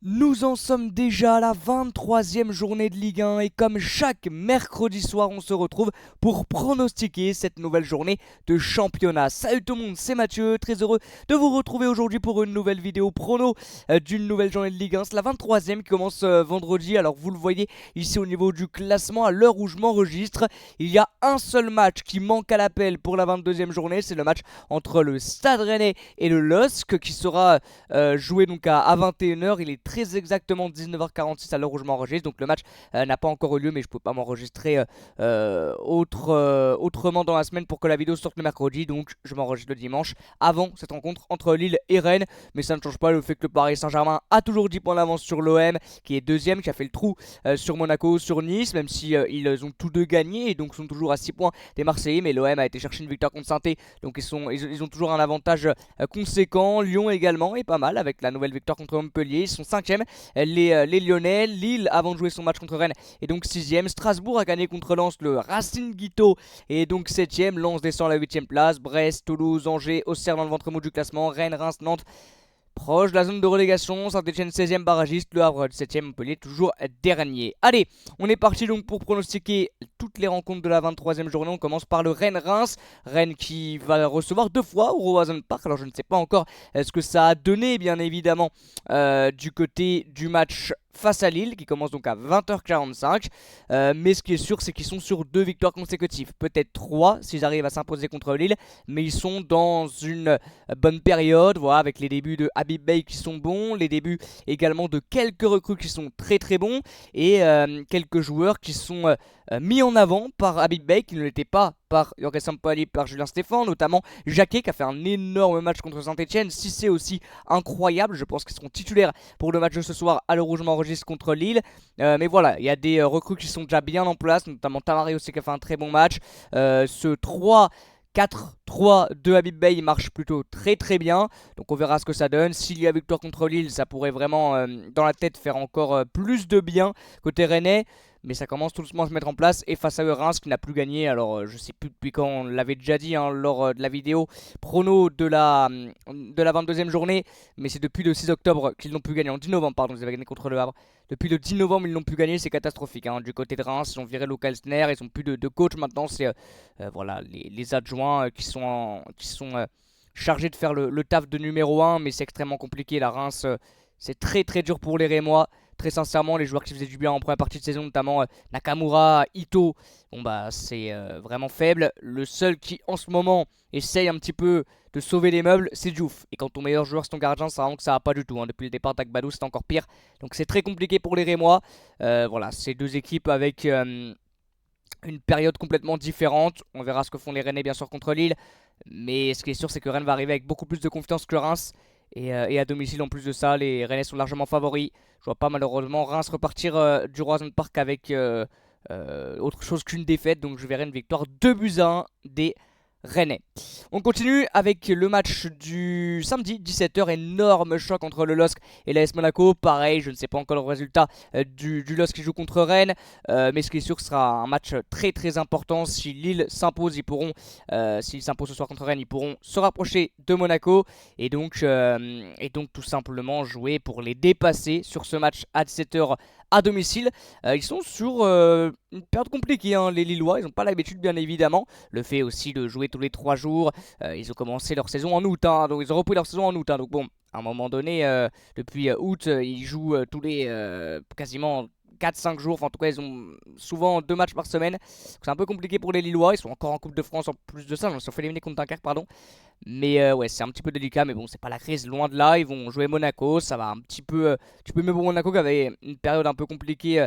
Nous en sommes déjà à la 23e journée de Ligue 1 et comme chaque mercredi soir on se retrouve pour pronostiquer cette nouvelle journée de championnat. Salut tout le monde, c'est Mathieu, très heureux de vous retrouver aujourd'hui pour une nouvelle vidéo prono d'une nouvelle journée de Ligue 1. C'est la 23e qui commence vendredi, alors vous le voyez ici au niveau du classement à l'heure où je m'enregistre. Il y a un seul match qui manque à l'appel pour la 22e journée, c'est le match entre le Stade Rennais et le LOSC qui sera joué donc à 21h. Il est très exactement 19h46 à l'heure où je m'enregistre, donc le match n'a pas encore eu lieu, mais je peux pas m'enregistrer autrement dans la semaine pour que la vidéo sorte le mercredi, donc je m'enregistre le dimanche avant cette rencontre entre Lille et Rennes. Mais ça ne change pas le fait que le Paris Saint-Germain a toujours 10 points d'avance sur l'OM qui est deuxième, qui a fait le trou sur Monaco, sur Nice, même si ils ont tous deux gagné et donc sont toujours à 6 points des Marseillais. Mais l'OM a été chercher une victoire contre Saint-Étienne, donc ils ont toujours un avantage conséquent. Lyon également est pas mal avec la nouvelle victoire contre Montpellier, ils sont 5e. Les Lyonnais, Lille avant de jouer son match contre Rennes et donc 6e. Strasbourg a gagné contre Lens, le Racing Guito et donc 7e. Lens descend à la 8e place. Brest, Toulouse, Angers, Auxerre dans le ventre mou du classement. Rennes, Reims, Nantes proche de la zone de relégation. Saint-Etienne 16e barragiste, Le Havre 7e, Montpellier toujours dernier. Allez, on est parti donc pour pronostiquer toutes les rencontres de la 23e journée. On commence par le Rennes-Reims. Rennes qui va recevoir deux fois au Roazhon Park. Alors je ne sais pas encore ce que ça a donné bien évidemment du côté du match face à Lille qui commence donc à 20h45. Mais ce qui est sûr, c'est qu'ils sont sur deux victoires consécutives. Peut-être trois s'ils arrivent à s'imposer contre Lille. Mais ils sont dans une bonne période, voilà, avec les débuts de Habib Beye qui sont bons, les débuts également de quelques recrues qui sont très très bons et quelques joueurs qui sont mis en avant par Habib Beye qui ne l'étaient pas par Jorge Sampaoli, par Julien Stéphan, notamment Jacquet qui a fait un énorme match contre Saint-Etienne, Cissé aussi incroyable, je pense qu'ils seront titulaires pour le match de ce soir à l'heure où je m'enregistre contre Lille. Mais voilà, il y a des recrues qui sont déjà bien en place, notamment Tamari aussi qui a fait un très bon match. Ce 4-3 de Habib Beye marche plutôt très très bien. Donc on verra ce que ça donne. S'il y a victoire contre Lille, ça pourrait vraiment dans la tête faire encore plus de bien côté Rennais. Mais ça commence tout doucement à se mettre en place. Et face à eux, Reims qui n'a plus gagné. Alors je sais plus depuis quand, on l'avait déjà dit lors de la vidéo prono de la 22e journée. Mais c'est depuis le 6 octobre qu'ils n'ont plus gagné. En 10 novembre, pardon, ils avaient gagné contre le Havre. Depuis le 10 novembre, ils n'ont plus gagné. C'est catastrophique. Du côté de Reims, ils ont viré Luc Elsner. Ils n'ont plus de coach maintenant. C'est voilà, les adjoints qui sont chargés de faire le taf de numéro 1. Mais c'est extrêmement compliqué. La Reims, c'est très très dur pour les Rémois. Très sincèrement, les joueurs qui faisaient du bien en première partie de saison, notamment Nakamura, Ito, bon bah c'est vraiment faible. Le seul qui en ce moment essaye un petit peu de sauver les meubles, c'est Diouf. Et quand ton meilleur joueur c'est ton gardien, ça vraiment que ça va pas du tout. Depuis le départ d'Agbadou, c'est encore pire. Donc c'est très compliqué pour les Rémois. Voilà, c'est deux équipes avec une période complètement différente. On verra ce que font les Rennais bien sûr contre Lille. Mais ce qui est sûr, c'est que Rennes va arriver avec beaucoup plus de confiance que Reims. Et à domicile en plus de ça, les Rennais sont largement favoris. Je vois pas malheureusement Reims repartir du Roazhon Park avec autre chose qu'une défaite. Donc je verrai une victoire 2-1 des Rennais. On continue avec le match du samedi 17h, énorme choc entre le LOSC et l'AS Monaco. Pareil, je ne sais pas encore le résultat du LOSC qui joue contre Rennes, mais ce qui est sûr que ce sera un match très très important. Si Lille s'impose, s'ils s'imposent ce soir contre Rennes, ils pourront se rapprocher de Monaco et donc tout simplement jouer pour les dépasser sur ce match à 17h à domicile. Ils sont sur une période compliquée, les Lillois, ils n'ont pas l'habitude bien évidemment. Le fait aussi de jouer tous les 3 jours, ils ont commencé leur saison en août, donc ils ont repris leur saison en août, donc bon, à un moment donné, depuis août, ils jouent tous les quasiment 4-5 jours, enfin en tout cas ils ont souvent 2 matchs par semaine. C'est un peu compliqué pour les Lillois, ils sont encore en Coupe de France en plus de ça, ils se sont fait éliminer contre Dunkerque, pardon. Mais ouais, c'est un petit peu délicat, mais bon, c'est pas la crise, loin de là. Ils vont jouer Monaco, ça va un petit peu mieux pour Monaco qui avait une période un peu compliquée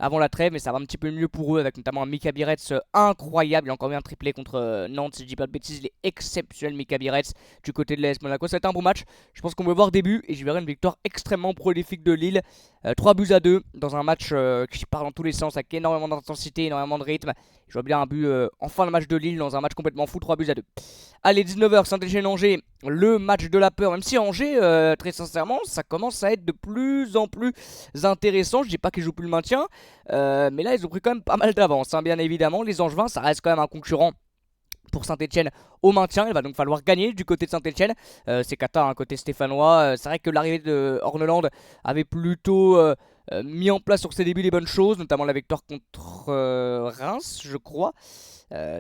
avant la trêve, mais ça va un petit peu mieux pour eux avec notamment un Mika Biretz incroyable. Il a encore eu un triplé contre Nantes, si je dis pas de bêtises. Il est exceptionnel, Mika Biretz, du côté de l'AS Monaco. Ça va être un bon match. Je pense qu'on va voir début et je verrai une victoire extrêmement prolifique de Lille. 3-2 dans un match qui part dans tous les sens avec énormément d'intensité, énormément de rythme. Je vois bien un but en fin de match de Lille dans un match complètement fou, 3-2. Allez, 19h, Saint-Etienne-Angers, le match de la peur. Même si Angers, très sincèrement, ça commence à être de plus en plus intéressant. Je dis pas qu'ils jouent plus le maintien, mais là, ils ont pris quand même pas mal d'avance, bien évidemment. Les Angevins, ça reste quand même un concurrent pour Saint-Etienne au maintien. Il va donc falloir gagner du côté de Saint-Etienne. C'est Kata, hein, côté stéphanois. C'est vrai que l'arrivée de Horneland avait plutôt mis en place sur ses débuts les bonnes choses, notamment la victoire contre Reims, je crois.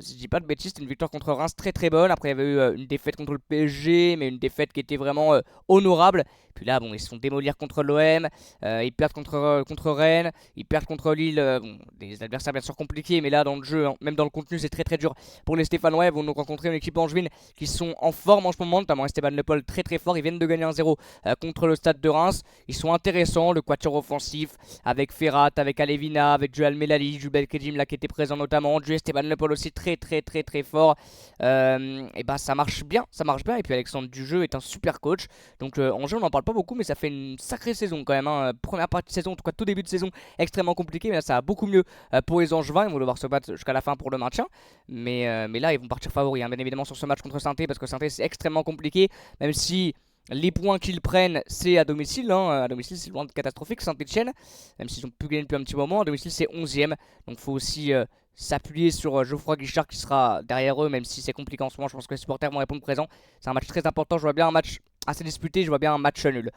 Si je dis pas de bêtises, c'était une victoire contre Reims très très bonne. Après, il y avait eu une défaite contre le PSG, mais une défaite qui était vraiment honorable. Puis là, bon, ils se font démolir contre l'OM, ils perdent contre Rennes, ils perdent contre Lille. Bon, des adversaires bien sûr compliqués, mais là, dans le jeu, hein, même dans le contenu, c'est très très dur pour les Stéphanois. Ils vont donc rencontrer une équipe angevine qui sont en forme en ce moment, notamment Esteban Le Paul très très fort. Ils viennent de gagner 1-0 contre le Stade de Reims. Ils sont intéressants, le quatuor offensif avec Ferrat, avec Alevina, avec Joel Melali, Jubel Kedim là qui était présent notamment, du Esteban Le Paul aussi très très très très fort. Et bah ça marche bien, ça marche bien. Et puis Alexandre Dujeu est un super coach. Donc Angers on n'en parle pas beaucoup, mais ça fait une sacrée saison quand même. Hein. Première partie de saison, en tout cas tout début de saison, extrêmement compliqué. Mais là ça va beaucoup mieux pour les Angevins. Ils vont devoir se battre jusqu'à la fin pour le maintien. Mais là ils vont partir favoris, hein, bien évidemment sur ce match contre Saint-Étienne, parce que Saint-Étienne c'est extrêmement compliqué. Même si les points qu'ils prennent, c'est à domicile. Hein. À domicile, c'est loin de catastrophique. Saint-Etienne, même s'ils ont pu gagner depuis un petit moment, à domicile, c'est 11ème. Donc, il faut aussi s'appuyer sur Geoffroy Guichard qui sera derrière eux, même si c'est compliqué en ce moment. Je pense que les supporters vont répondre présent. C'est un match très important. Je vois bien un match assez disputé. Je vois bien un match nul.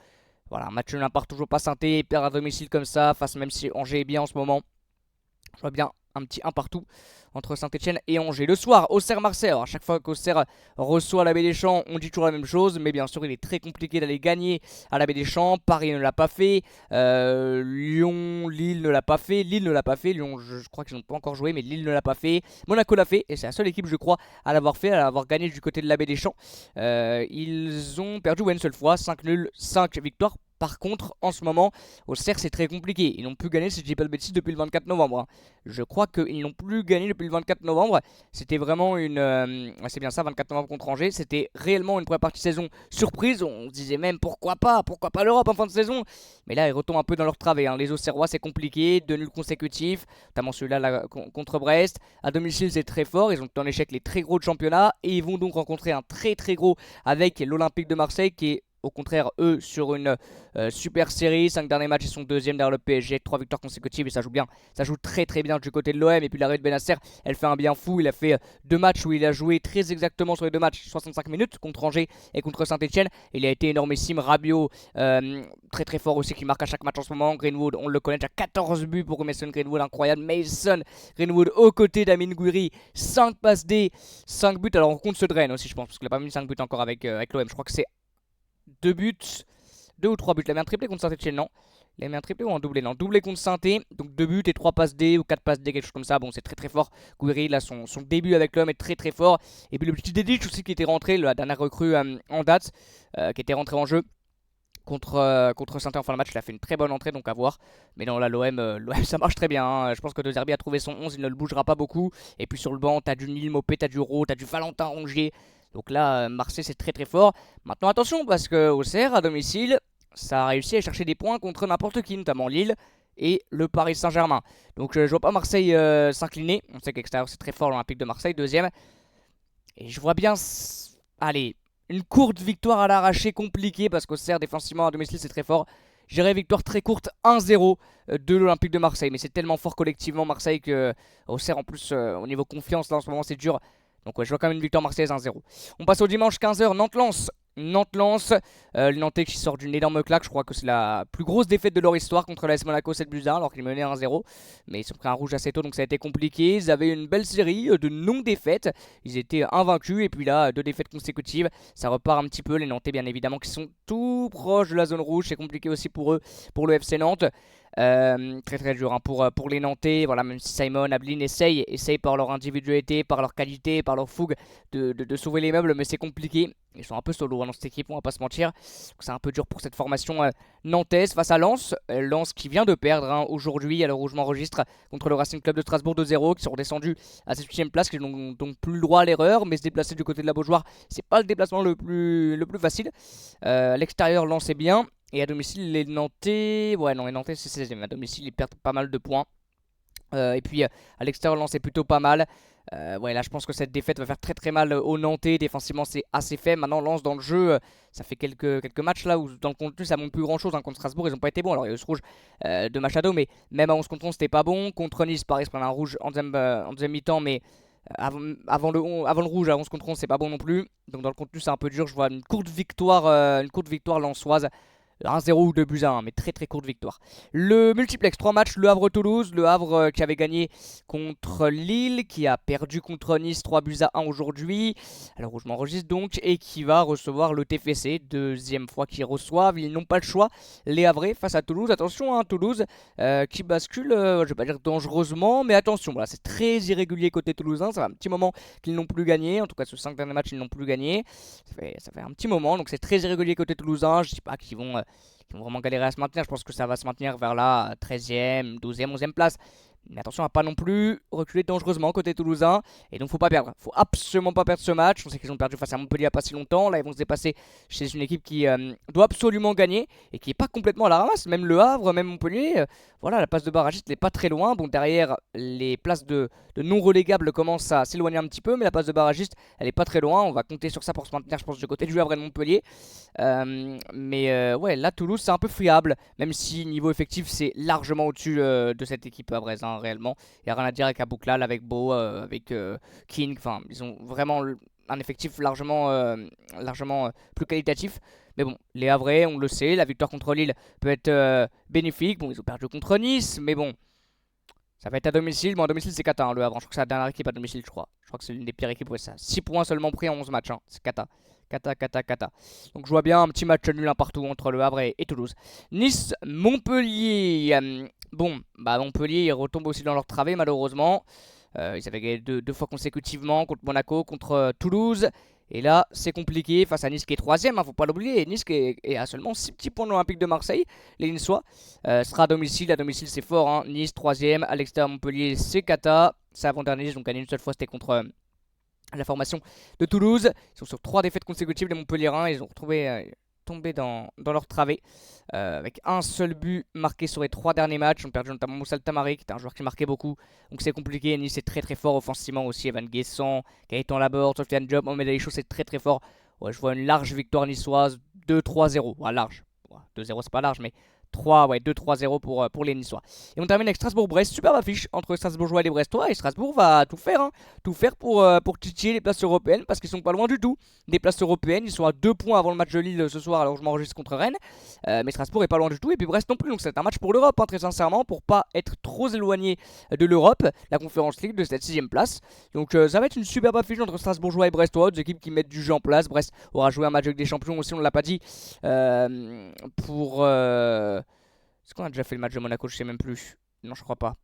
Voilà, un match nul part toujours pas Saint-Étienne. Perd à domicile comme ça, face même si Angers est bien en ce moment. Je vois bien un petit 1 partout entre Saint-Etienne et Angers. Le soir, Auxerre-Marseille. Alors, à chaque fois qu'Auxerre reçoit la Baie des Champs, on dit toujours la même chose. Mais bien sûr, il est très compliqué d'aller gagner à la Baie des Champs. Paris ne l'a pas fait. Lyon, Lille ne l'a pas fait. Lille ne l'a pas fait. Lyon, je crois qu'ils n'ont pas encore joué, mais Lille ne l'a pas fait. Monaco l'a fait. Et c'est la seule équipe, je crois, à l'avoir fait, à l'avoir gagné du côté de la Baie des Champs. Ils ont perdu une seule fois. 5 nuls, 5 victoires. Par contre, en ce moment, Auxerre, c'est très compliqué. Ils n'ont plus gagné, si je dis pas de bêtises, depuis le 24 novembre. Hein. Je crois qu'ils n'ont plus gagné depuis le 24 novembre. C'était vraiment une... c'est bien ça, 24 novembre contre Angers. C'était réellement une première partie de saison surprise. On se disait même pourquoi pas l'Europe en fin de saison. Mais là, ils retombent un peu dans leur travers. Hein. Les Auxerrois, c'est compliqué. 2 nuls consécutifs, notamment celui-là là, contre Brest. À domicile, c'est très fort. Ils ont en échec les très gros de championnat. Et ils vont donc rencontrer un très très gros avec l'Olympique de Marseille qui est... Au contraire, eux, sur une super série, 5 derniers matchs, ils sont deuxième derrière le PSG, 3 victoires consécutives et ça joue bien. Ça joue très très bien du côté de l'OM. Et puis l'arrivée de Benasser, elle fait un bien fou. Il a fait 2 matchs où il a joué très exactement sur les 2 matchs, 65 minutes contre Angers et contre Saint-Etienne. Il a été énormissime. Rabiot, très très fort aussi, qui marque à chaque match en ce moment. Greenwood, on le connaît, déjà 14 buts pour Mason Greenwood, incroyable. Mason Greenwood aux côtés d'Amine Gouiri, 5 passes D, 5 buts. Alors on compte ce drain aussi, je pense, parce qu'il n'a pas mis 5 buts encore avec l'OM. Je crois que c'est 2 buts, 2 ou 3 buts. Il a mis un triplé contre Saint-Etienne, non? Il a mis un triplé ou un doublé? Non, doublé contre Saint-Etienne. Donc 2 buts et 3 passes D ou 4 passes D, quelque chose comme ça. Bon, c'est très très fort. Gouiri, là, son début avec l'homme est très très fort. Et puis le petit Dedic aussi qui était rentré, la dernière recrue en date, qui était rentré en jeu. Contre Saint-Etienne en fin de match, il a fait une très bonne entrée, donc à voir. Mais non, là, l'OM ça marche très bien. Hein. Je pense que De Zerbi a trouvé son 11, il ne le bougera pas beaucoup. Et puis sur le banc, t'as du Nil Mopé, t'as du Ro, t'as du Valentin Rongier. Donc là, Marseille, c'est très très fort. Maintenant, attention, parce que Auxerre, à domicile, ça a réussi à chercher des points contre n'importe qui, notamment Lille et le Paris Saint-Germain. Donc je vois pas Marseille s'incliner. On sait qu'extérieur, c'est très fort, l'Olympique de Marseille, deuxième. Et je vois bien, allez, une courte victoire à l'arraché compliquée, parce qu'Auxerre, défensivement, à domicile, c'est très fort. J'irai victoire très courte, 1-0 de l'Olympique de Marseille. Mais c'est tellement fort collectivement, Marseille, que Auxerre, en plus, au niveau confiance, là, en ce moment, c'est dur. Donc ouais, je vois quand même une victoire marseillaise 1-0. On passe au dimanche 15h, Nantes-Lens. Nantes-Lens, le Nantais qui sort d'une énorme claque. Je crois que c'est la plus grosse défaite de leur histoire contre l'AS Monaco 7-1 alors qu'ils menaient 1-0. Mais ils ont pris un rouge assez tôt, donc ça a été compliqué. Ils avaient une belle série de non-défaites. Ils étaient invaincus et puis là, 2 défaites consécutives. Ça repart un petit peu. Les Nantais, bien évidemment, qui sont tout proches de la zone rouge. C'est compliqué aussi pour eux, pour le FC Nantes. Très très dur hein, pour les Nantais. Voilà, même si Simon, Ablin essayent par leur individualité, par leur qualité, par leur fougue de sauver les meubles, mais c'est compliqué. Ils sont un peu solo hein, dans cette équipe, on va pas se mentir. C'est un peu dur pour cette formation nantaise face à Lens. Lens qui vient de perdre hein, aujourd'hui à l'heure où je m'enregistre contre le Racing Club de Strasbourg 2-0, qui sont redescendus à cette 8ème place, qui n'ont donc plus le droit à l'erreur, mais se déplacer du côté de la Beaujoire, c'est pas le déplacement le plus facile. À l'extérieur, Lens est bien. Et à domicile, les Nantais... Ouais, non, les Nantais, c'est 16ème. À domicile, ils perdent pas mal de points. Et puis, à l'extérieur, Lens est plutôt pas mal. Ouais, là, je pense que cette défaite va faire très très mal aux Nantais. Défensivement, c'est assez faible. Maintenant, Lens dans le jeu, ça fait quelques matchs là où dans le contenu, ça monte plus grand chose. Hein. Contre Strasbourg, ils n'ont pas été bons. Alors, il y a eu ce rouge de Machado, mais même à 11 contre 11, c'était pas bon. Contre Nice, pareil, ils se prennent un rouge en deuxième mi-temps, mais Avant le rouge à 11 contre 11, c'est pas bon non plus. Donc dans le contenu, c'est un peu dur. Je vois une courte victoire lensoise. 1-0 ou 2-1, mais très très courte victoire. Le multiplex, 3 matchs, Le Havre-Toulouse. Le Havre qui avait gagné contre Lille, qui a perdu contre Nice 3-1 aujourd'hui. Alors où je m'enregistre donc, et qui va recevoir le TFC, deuxième fois qu'ils reçoivent. Ils n'ont pas le choix, les Havrais face à Toulouse. Attention, hein, Toulouse qui bascule, je vais pas dire dangereusement, mais attention, voilà, c'est très irrégulier côté toulousain. Ça fait un petit moment qu'ils n'ont plus gagné, en tout cas sur 5 derniers matchs ils n'ont plus gagné. Ça fait un petit moment, donc c'est très irrégulier côté toulousain. Je dis pas qu'ils vont vraiment galérer à se maintenir. Je pense que ça va se maintenir vers la 13e, 12e, 11e place. Mais attention à pas non plus reculer dangereusement côté toulousain. Et donc faut pas perdre. Faut absolument pas perdre ce match. On sait qu'ils ont perdu face à Montpellier il n'y a pas si longtemps. Là ils vont se dépasser chez une équipe qui doit absolument gagner. Et qui est pas complètement à la ramasse. Même Le Havre, même Montpellier. Voilà, la place de barragiste n'est pas très loin. Bon, derrière, les places de non relégables commencent à s'éloigner un petit peu. Mais la place de barragiste, elle est pas très loin. On va compter sur ça pour se maintenir, je pense, du côté du Havre et de Montpellier. Ouais, là Toulouse c'est un peu friable. Même si niveau effectif c'est largement au-dessus de cette équipe havraise, hein, réellement. Il n'y a rien à dire avec Abouklal, avec Beau, avec King. Enfin, ils ont vraiment un effectif largement plus qualitatif. Mais bon, les Havrais, on le sait, la victoire contre Lille peut être bénéfique. Bon, ils ont perdu contre Nice, mais bon, ça va être à domicile. Bon, à domicile, c'est Kata, hein, le Havre. Je crois que c'est la dernière équipe à domicile, je crois. Je crois que c'est l'une des pires équipes, ouais, ça. 6 points seulement pris en 11 matchs, hein. C'est Kata. Kata. Donc je vois bien un petit match nul un partout entre le Havre et Toulouse. Nice-Montpellier. Bon, bah Montpellier, ils retombent aussi dans leur travée, malheureusement. Ils avaient gagné deux fois consécutivement contre Monaco, contre Toulouse. Et là, c'est compliqué face à Nice qui est 3ème, hein, faut pas l'oublier. Et Nice qui est à seulement 6 petits points de l'Olympique de Marseille. Les Niçois sera à domicile. À domicile, c'est fort, hein. Nice 3ème. À l'extérieur, Montpellier, c'est Kata. C'est avant-dernier, ils ont gagné une seule fois, c'était contre la formation de Toulouse. Ils sont sur 3 défaites consécutives, les Montpelliérains. Ils ont retrouvé tombé dans leur travée avec un seul but marqué sur les 3 derniers matchs. Ils ont perdu notamment Moussa Tamari qui était un joueur qui marquait beaucoup, donc c'est compliqué. Nice est très très fort offensivement aussi. Evan Guessant, Gaëtan Laborde, Sofiane Diop, Mohamed Ali Chaud, c'est très très fort. Ouais, je vois une large victoire niçoise, 2-3-0. Ouais, large, ouais, 2-0 c'est pas large, mais 2-3-0 pour les Niçois. Et on termine avec Strasbourg-Brest. Superbe affiche entre Strasbourgeois et les Brestois. Et Strasbourg va tout faire, hein. Tout faire pour titiller les places européennes. Parce qu'ils sont pas loin du tout des places européennes. Ils sont à 2 points avant le match de Lille ce soir. Alors je m'enregistre contre Rennes. Mais Strasbourg est pas loin du tout. Et puis Brest non plus. Donc c'est un match pour l'Europe, hein, très sincèrement. Pour pas être trop éloigné de l'Europe. La Conférence League de cette 6ème place. Donc ça va être une superbe affiche entre Strasbourgeois et Brestois. Deux équipes qui mettent du jeu en place. Brest aura joué un match avec des champions aussi, on ne l'a pas dit. Est-ce qu'on a déjà fait le match de Monaco? Je sais même plus. Non, je crois pas.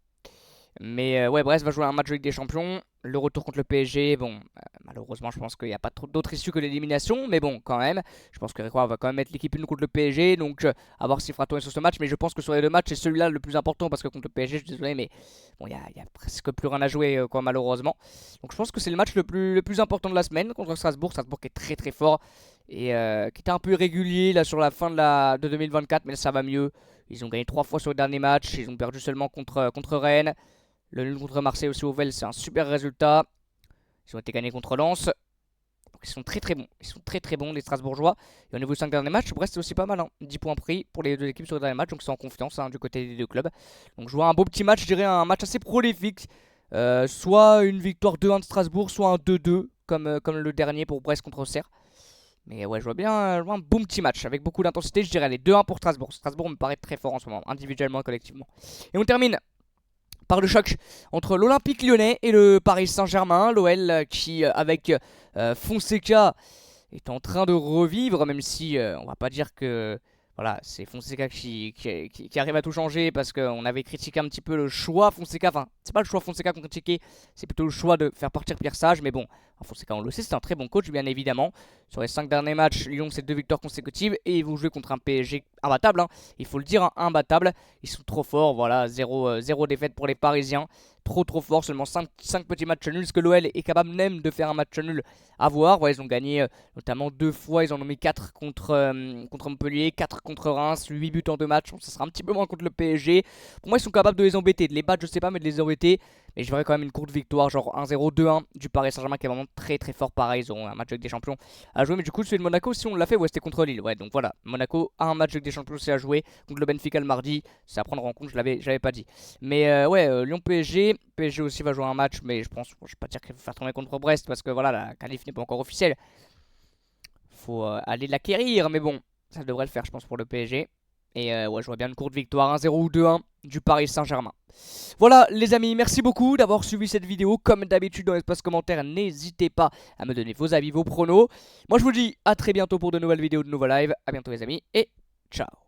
Mais ouais, Brest va jouer un match de Ligue des Champions. Le retour contre le PSG, bon, malheureusement, je pense qu'il n'y a pas trop d'autres issues que l'élimination. Mais bon, quand même, je pense que Réquois va quand même mettre l'équipe une contre le PSG. Donc, à voir s'il fera tourner sur ce match. Mais je pense que sur les deux matchs, c'est celui-là le plus important. Parce que contre le PSG, je suis désolé, mais bon, il y a presque plus rien à jouer, quoi, malheureusement. Donc, je pense que c'est le match le plus important de la semaine contre Strasbourg. Strasbourg qui est très très fort et qui était un peu irrégulier là sur la fin de 2024. Mais là, ça va mieux. Ils ont gagné 3 fois sur le dernier match. Ils ont perdu seulement contre Rennes. Le nul contre Marseille aussi au Vel, c'est un super résultat. Ils ont été gagnés contre Lens. Donc ils sont très très bons. Ils sont très très bons les Strasbourgeois. Et au niveau des 5 derniers matchs, Brest c'est aussi pas mal, hein. 10 points pris pour les deux équipes sur les derniers matchs. Donc c'est en confiance, hein, du côté des deux clubs. Donc je vois un beau petit match, je dirais un match assez prolifique. Soit une victoire 2-1 de Strasbourg, soit un 2-2 comme le dernier pour Brest contre Auxerre. Mais ouais, je vois bien un bon petit match avec beaucoup d'intensité. Je dirais les 2-1 pour Strasbourg. Strasbourg me paraît très fort en ce moment, individuellement et collectivement. Et on termine par le choc entre l'Olympique Lyonnais et le Paris Saint-Germain. L'OL qui, avec Fonseca, est en train de revivre, même si on va pas dire que voilà, c'est Fonseca qui arrive à tout changer, parce qu'on avait critiqué un petit peu le choix Fonseca. Enfin, c'est pas le choix Fonseca qu'on critiquait, c'est plutôt le choix de faire partir Pierre Sage. Mais bon, Fonseca, on le sait, c'est un très bon coach, bien évidemment. Sur les 5 derniers matchs, Lyon, c'est 2 victoires consécutives et ils vont jouer contre un PSG imbattable, hein. Il faut le dire, hein, imbattable. Ils sont trop forts, voilà, 0 défaite pour les Parisiens. Trop fort, seulement 5 petits matchs nuls. Ce que l'OL est capable même de faire un match nul à voir. Ouais, ils ont gagné notamment 2 fois, ils en ont mis 4 contre Montpellier, 4 contre Reims, 8 buts en 2 matchs. Ça sera un petit peu moins contre le PSG. Pour moi, ils sont capables de les embêter, de les battre, je sais pas, mais de les embêter. Mais je verrais quand même une courte victoire, genre 1-0, 2-1 du Paris Saint-Germain qui est vraiment très très fort. Pareil, ils ont un match avec des champions à jouer. Mais du coup, celui de Monaco, si on l'a fait, ouais, c'était contre Lille. Ouais, donc voilà, Monaco a un match avec des champions aussi à jouer contre le Benfica le mardi. C'est à prendre en compte, je l'avais pas dit. Mais ouais, Lyon-PSG. PSG aussi va jouer un match, mais je pense, je vais pas dire qu'il va faire tourner contre Brest parce que voilà, la qualif n'est pas encore officielle. Faut aller l'acquérir, mais bon, ça devrait le faire, je pense, pour le PSG. Et ouais, je vois bien une courte victoire 1-0 ou 2-1 du Paris Saint-Germain. Voilà les amis, merci beaucoup d'avoir suivi cette vidéo. Comme d'habitude dans l'espace commentaire, n'hésitez pas à me donner vos avis, vos pronos. Moi je vous dis à très bientôt pour de nouvelles vidéos, de nouveaux lives. A bientôt les amis et ciao.